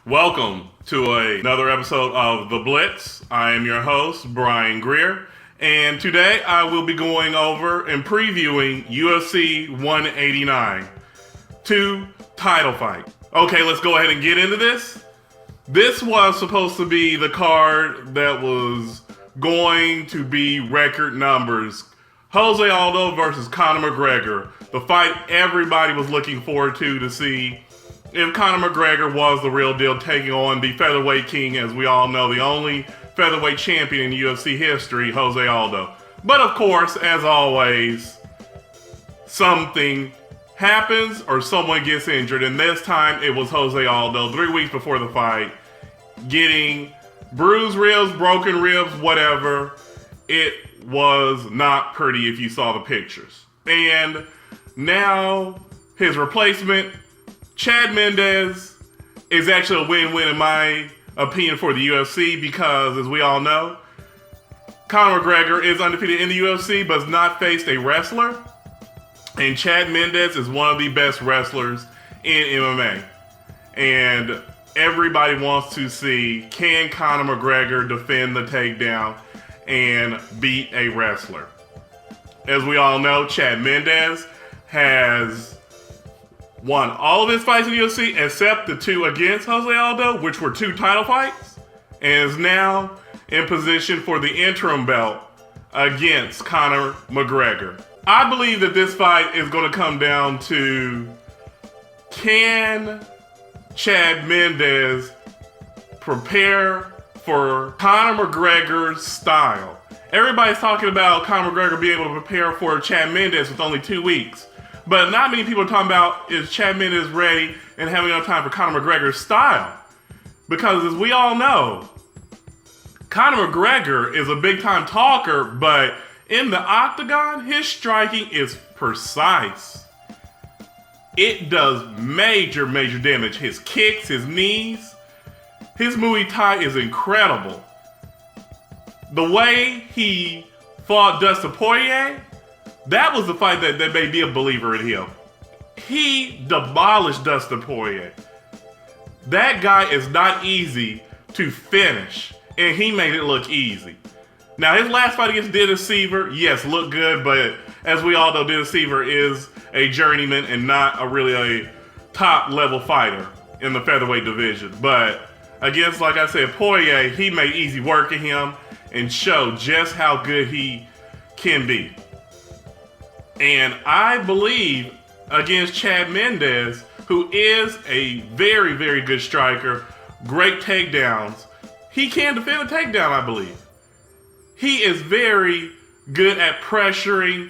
Welcome to another episode of The Blitz. I am your host, Bryan Greer, and today I will be going over and previewing UFC 189, 2 title fight. Okay, let's go ahead and get into this. This was supposed to be the card that was going to be record numbers. Jose Aldo versus Conor McGregor. The fight everybody was looking forward to see if Conor McGregor was the real deal, taking on the featherweight king, as we all know, the only featherweight champion in UFC history, Jose Aldo. But of course, as always, something happens or someone gets injured, and this time it was Jose Aldo, 3 weeks before the fight, getting bruised ribs, broken ribs, whatever. It was not pretty if you saw the pictures. And now his replacement, Chad Mendes, is actually a win-win in my opinion for the UFC because, as we all know, Conor McGregor is undefeated in the UFC but has not faced a wrestler, and Chad Mendes is one of the best wrestlers in MMA. And everybody wants to see, can Conor McGregor defend the takedown and beat a wrestler? As we all know, Chad Mendes has won all of his fights in the UFC except the 2 against Jose Aldo, which were 2 title fights, and is now in position for the interim belt against Conor McGregor. I believe that this fight is going to come down to, can Chad Mendes prepare for Conor McGregor's style? Everybody's talking about Conor McGregor being able to prepare for Chad Mendes with only 2 weeks. But not many people are talking about, is Chad Mendes ready and having enough time for Conor McGregor's style? Because as we all know, Conor McGregor is a big time talker, but in the octagon, his striking is precise. It does major damage. His kicks, his knees, his Muay Thai is incredible. The way he fought Dustin Poirier, that was the fight that made me a believer in him. He demolished Dustin Poirier. That guy is not easy to finish, and he made it look easy. Now, his last fight against Dennis Siver, yes, looked good, but as we all know, Dennis Siver is a journeyman and not really a top-level fighter in the featherweight division. But against, like I said, Poirier, he made easy work of him and showed just how good he can be. And I believe against Chad Mendes, who is a very good striker, great takedowns, he can defend a takedown, I believe. He is very good at pressuring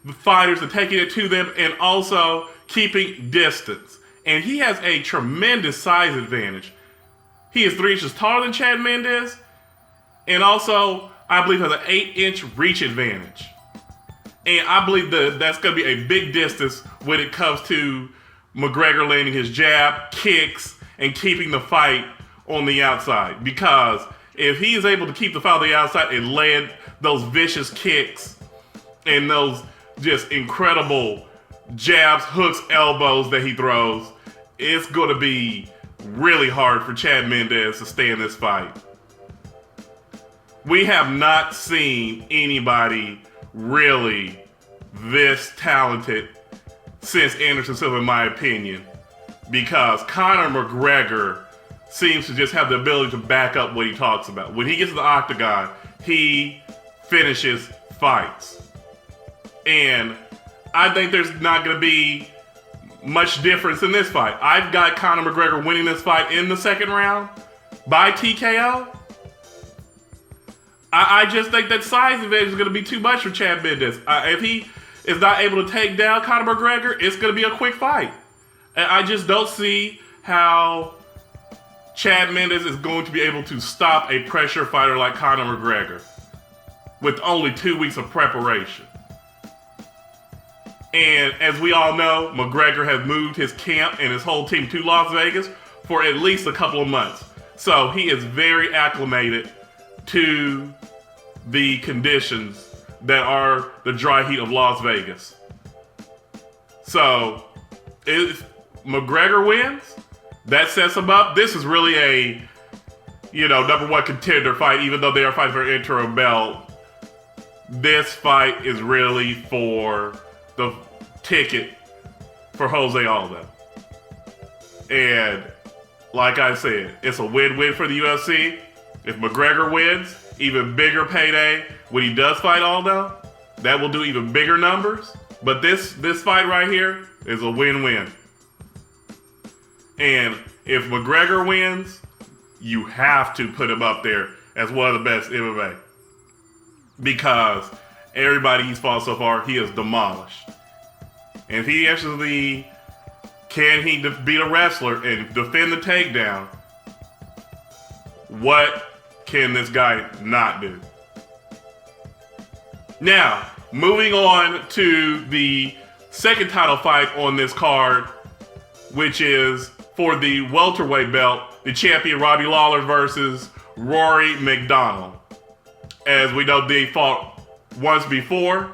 the fighters and taking it to them and also keeping distance. And he has a tremendous size advantage. He is 3 inches taller than Chad Mendes, and also, I believe, has an 8-inch reach advantage. And I believe that's going to be a big distance when it comes to McGregor landing his jab, kicks, and keeping the fight on the outside. Because if he is able to keep the fight on the outside and land those vicious kicks and those just incredible jabs, hooks, elbows that he throws, it's going to be really hard for Chad Mendes to stay in this fight. We have not seen anybody really this talented since Anderson Silva, in my opinion, because Conor McGregor seems to just have the ability to back up what he talks about. When he gets to the octagon, he finishes fights. And I think there's not going to be much difference in this fight. I've got Conor McGregor winning this fight in the second round by TKO. I just think that size advantage is going to be too much for Chad Mendes. If he is not able to take down Conor McGregor, it's going to be a quick fight. And I just don't see how Chad Mendes is going to be able to stop a pressure fighter like Conor McGregor with only 2 weeks of preparation. And as we all know, McGregor has moved his camp and his whole team to Las Vegas for at least a couple of months. So he is very acclimated to the conditions that are the dry heat of Las Vegas. So if McGregor wins, that sets him up. This is really a, number one contender fight, even though they are fighting for an interim belt. This fight is really for the ticket for Jose Aldo. And like I said, it's a win-win for the UFC. If McGregor wins, even bigger payday when he does fight Aldo. That will do even bigger numbers. But this fight right here is a win-win. And if McGregor wins, you have to put him up there as one of the best MMA. Because everybody he's fought so far, he has demolished. And if he actually can beat a wrestler and defend the takedown, what can this guy not do? Now, moving on to the second title fight on this card, which is for the welterweight belt, the champion Robbie Lawler versus Rory McDonald. As we know, they fought once before,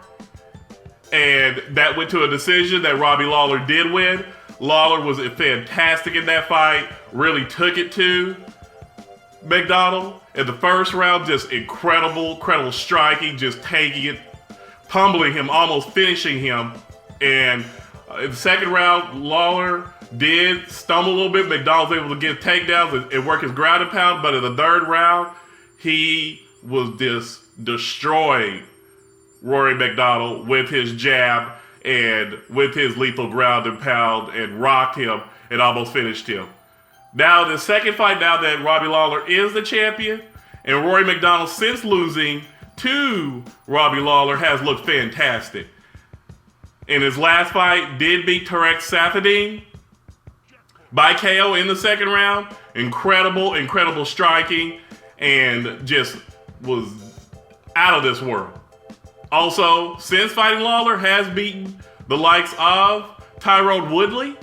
and that went to a decision that Robbie Lawler did win. Lawler was fantastic in that fight, really took it to McDonald. In the first round, just incredible striking, just taking it, pummeling him, almost finishing him. And in the second round, Lawler did stumble a little bit. McDonald was able to get takedowns and work his ground and pound. But in the third round, he was just destroying Rory McDonald with his jab and with his lethal ground and pound, and rocked him and almost finished him. Now, the second fight, now that Robbie Lawler is the champion, and Rory McDonald, since losing to Robbie Lawler, has looked fantastic. In his last fight, did beat Tarek Saffiedine by KO in the second round. Incredible striking, and just was out of this world. Also, since fighting Lawler, has beaten the likes of Tyrone Woodley,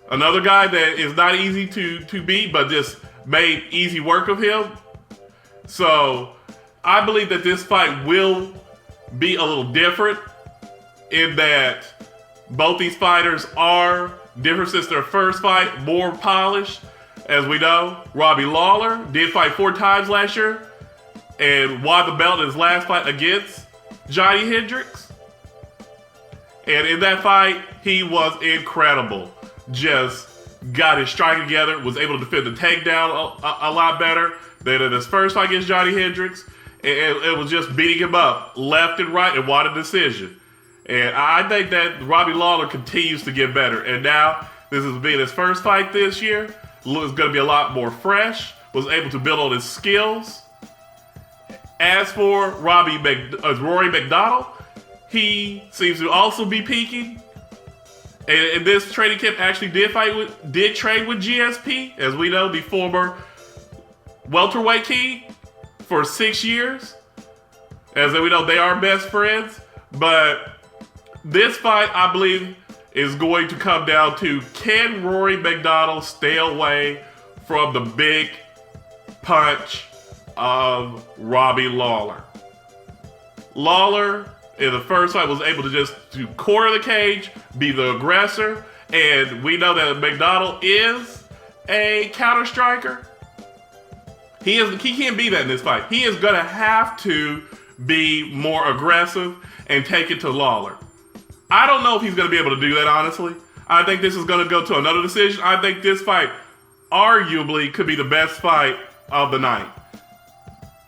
another guy that is not easy to beat, but just made easy work of him. So, I believe that this fight will be a little different in that both these fighters are different since their first fight, more polished. As we know, Robbie Lawler did fight 4 times last year and won the belt in his last fight against Johnny Hendricks. And in that fight, he was incredible. Just got his striking together, was able to defend the takedown a lot better than in his first fight against Johnny Hendricks. And it was just beating him up left and right and won a decision. And I think that Robbie Lawler continues to get better. And now, this has been his first fight this year. It's going to be a lot more fresh. Was able to build on his skills. As for Rory McDonald, he seems to also be peaking. And this training camp actually did train with GSP, as we know, the former welterweight king, for 6 years. As we know, they are best friends. But this fight, I believe, is going to come down to, can Rory McDonald stay away from the big punch of Robbie Lawler? Lawler, in the first fight, was able to corner the cage, be the aggressor, and we know that McDonald is a counter striker. He can't be that in this fight. He is going to have to be more aggressive and take it to Lawler. I don't know if he's going to be able to do that, honestly. I think this is going to go to another decision. I think this fight arguably could be the best fight of the night.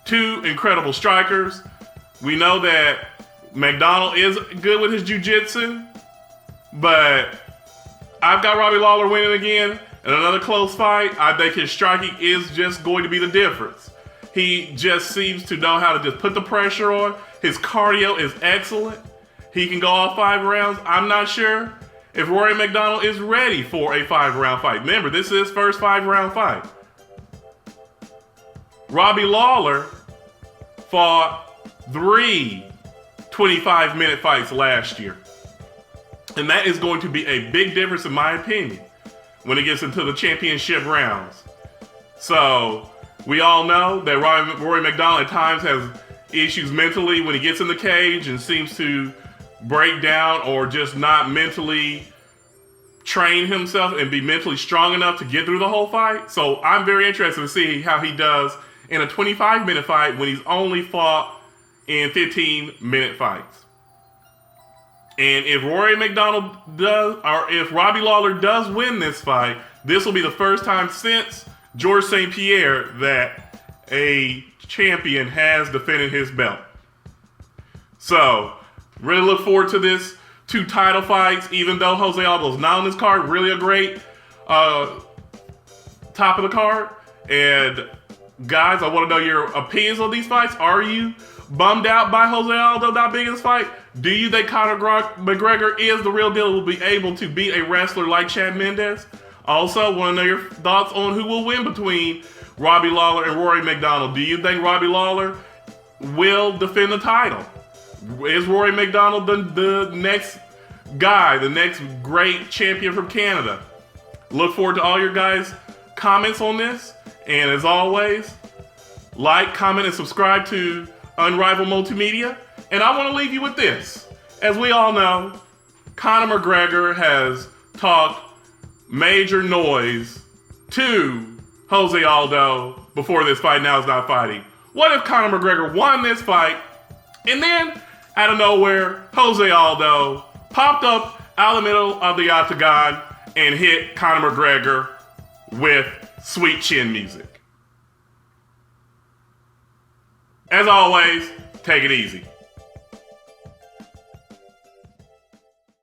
2 incredible strikers. We know that McDonald is good with his jiu-jitsu, but I've got Robbie Lawler winning again in another close fight. I think his striking is just going to be the difference. He just seems to know how to just put the pressure on. His cardio is excellent. He can go all 5 rounds. I'm not sure if Rory McDonald is ready for a 5-round fight. Remember, this is his first 5-round fight. Robbie Lawler fought 3 25-minute fights last year. And that is going to be a big difference, in my opinion, when it gets into the championship rounds. So, we all know that Rory McDonald at times has issues mentally when he gets in the cage and seems to break down or just not mentally train himself and be mentally strong enough to get through the whole fight. So I'm very interested to see how he does in a 25-minute fight when he's only fought in 15-minute fights. And if Rory McDonald does, or if Robbie Lawler does win this fight, this will be the first time since Georges St. Pierre that a champion has defended his belt. So, really look forward to this 2 title fights, even though Jose Aldo's not on this card. Really a great top of the card. And guys, I want to know your opinions on these fights. Are you bummed out by Jose Aldo not being in this fight? Do you think Conor McGregor is the real deal, will be able to beat a wrestler like Chad Mendes? Also, want to know your thoughts on who will win between Robbie Lawler and Rory McDonald. Do you think Robbie Lawler will defend the title? Is Rory McDonald the next guy, the next great champion from Canada? Look forward to all your guys' comments on this. And as always, like, comment, and subscribe to Unrivaled Multimedia. And I want to leave you with this. As we all know, Conor McGregor has talked major noise to Jose Aldo before this fight. Now he's not fighting. What if Conor McGregor won this fight and then, out of nowhere, Jose Aldo popped up out of the middle of the octagon and hit Conor McGregor with sweet chin music? As always, take it easy.